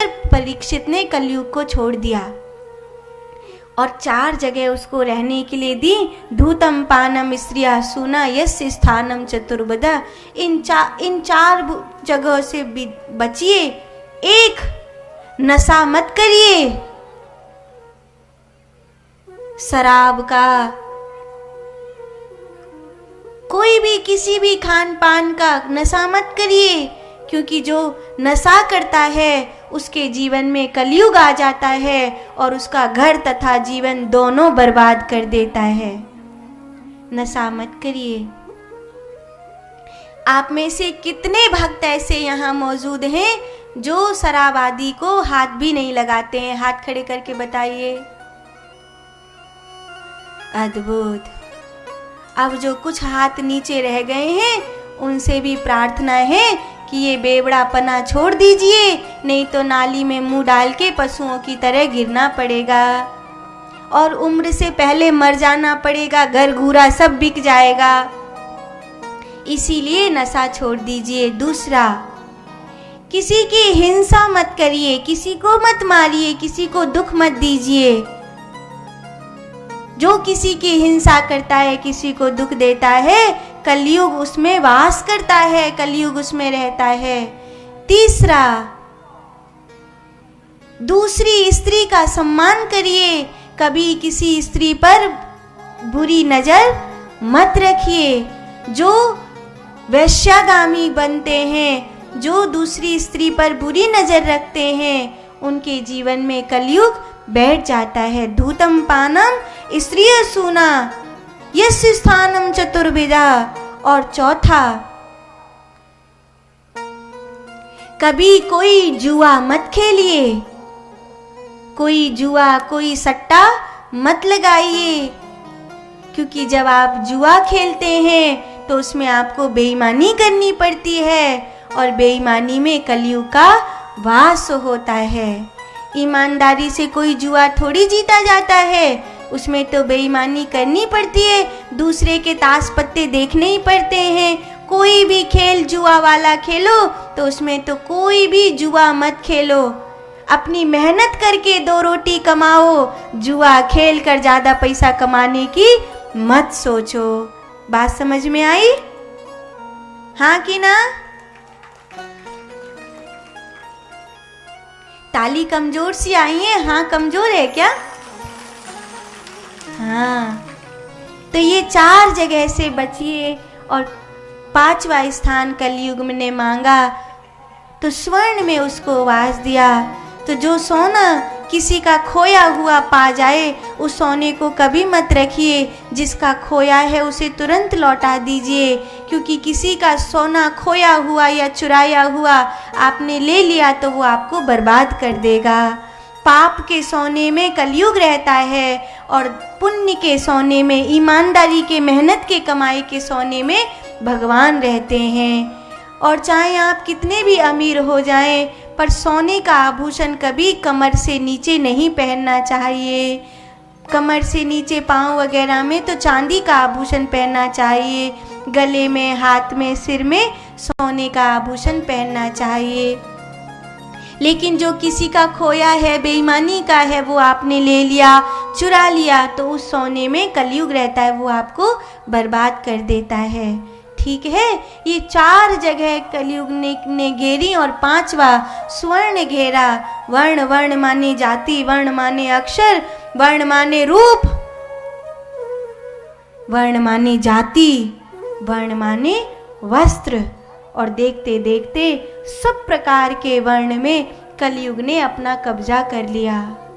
परीक्षित ने कलयुग को छोड़ दिया और 4 जगह उसको रहने के लिए दी। धूतम पानम स्त्रिया सूना यस्य स्थानम चतुर्बदा। इन 4 जगहों से बचिए। 1, नशा मत करिए शराब का, कोई भी किसी भी खान पान का नशा मत करिए, क्योंकि जो नशा करता है उसके जीवन में कलयुग आ जाता है और उसका घर तथा जीवन दोनों बर्बाद कर देता है। नशा मत करिए। आप में से कितने भक्त ऐसे यहाँ मौजूद हैं जो शराब आदि को हाथ भी नहीं लगाते हैं? हाथ खड़े करके बताइए। अद्भुत। अब जो कुछ हाथ नीचे रह गए हैं उनसे भी प्रार्थना है कि ये बेवड़ापना छोड़ दीजिए, नहीं तो नाली में मुंह डाल के पशुओं की तरह गिरना पड़ेगा और उम्र से पहले मर जाना पड़ेगा, घर घूरा सब बिक जाएगा। इसीलिए नशा छोड़ दीजिए। दूसरा, किसी की हिंसा मत करिए, किसी को मत मारिए, किसी को दुख मत दीजिए। जो किसी की हिंसा करता है, किसी को दुख देता है, कलयुग उसमें वास करता है, कलयुग उसमें रहता है। तीसरा, दूसरी स्त्री का सम्मान करिए, कभी किसी स्त्री पर बुरी नजर मत रखिए। जो वैश्यागामी बनते हैं, जो दूसरी स्त्री पर बुरी नजर रखते हैं, उनके जीवन में कलयुग बैठ जाता है। धूतम पानम स्त्रिय सूना यस्य स्थानम चतुर्विधा। और चौथा, कभी कोई जुआ मत खेलिए, कोई जुआ, कोई सट्टा मत लगाइए, क्योंकि जब आप जुआ खेलते हैं तो उसमें आपको बेईमानी करनी पड़ती है और बेईमानी में कलयुग का वास होता है। ईमानदारी से कोई जुआ थोड़ी जीता जाता है, उसमें तो बेईमानी करनी पड़ती है, दूसरे के ताश पत्ते देखने ही पड़ते हैं। कोई भी खेल जुआ वाला खेलो तो उसमें तो कोई भी जुआ मत खेलो। अपनी मेहनत करके 2 रोटी कमाओ, जुआ खेल कर ज़्यादा पैसा कमाने की मत सोचो। बात समझ में आई? हाँ कि ना? ताली कमजोर सी आई है। हाँ, कमजोर है क्या? हाँ, तो ये 4 जगह से बचिए। और 5वां स्थान कलयुग ने मांगा तो स्वर्ण में उसको वास दिया। तो जो सोना किसी का खोया हुआ पा जाए, उस सोने को कभी मत रखिए, जिसका खोया है उसे तुरंत लौटा दीजिए, क्योंकि किसी का सोना खोया हुआ या चुराया हुआ आपने ले लिया तो वो आपको बर्बाद कर देगा। पाप के सोने में कलयुग रहता है और पुण्य के सोने में, ईमानदारी के, मेहनत के कमाई के सोने में भगवान रहते हैं। और चाहे आप कितने भी अमीर हो जाएं, पर सोने का आभूषण कभी कमर से नीचे नहीं पहनना चाहिए। कमर से नीचे पाँव वगैरह में तो चांदी का आभूषण पहनना चाहिए, गले में, हाथ में, सिर में सोने का आभूषण पहनना चाहिए। लेकिन जो किसी का खोया है, बेईमानी का है, वो आपने ले लिया, चुरा लिया, तो उस सोने में कलयुग रहता है, वो आपको बर्बाद कर देता है। ठीक है, ये 4 जगह कलयुग ने घेरी और 5वां स्वर्ण घेरा। वर्ण, वर्ण माने जाति, वर्ण माने अक्षर, वर्ण माने रूप, वर्ण माने जाति, वर्ण माने वस्त्र। और देखते देखते सब प्रकार के वर्ण में कलयुग ने अपना कब्जा कर लिया।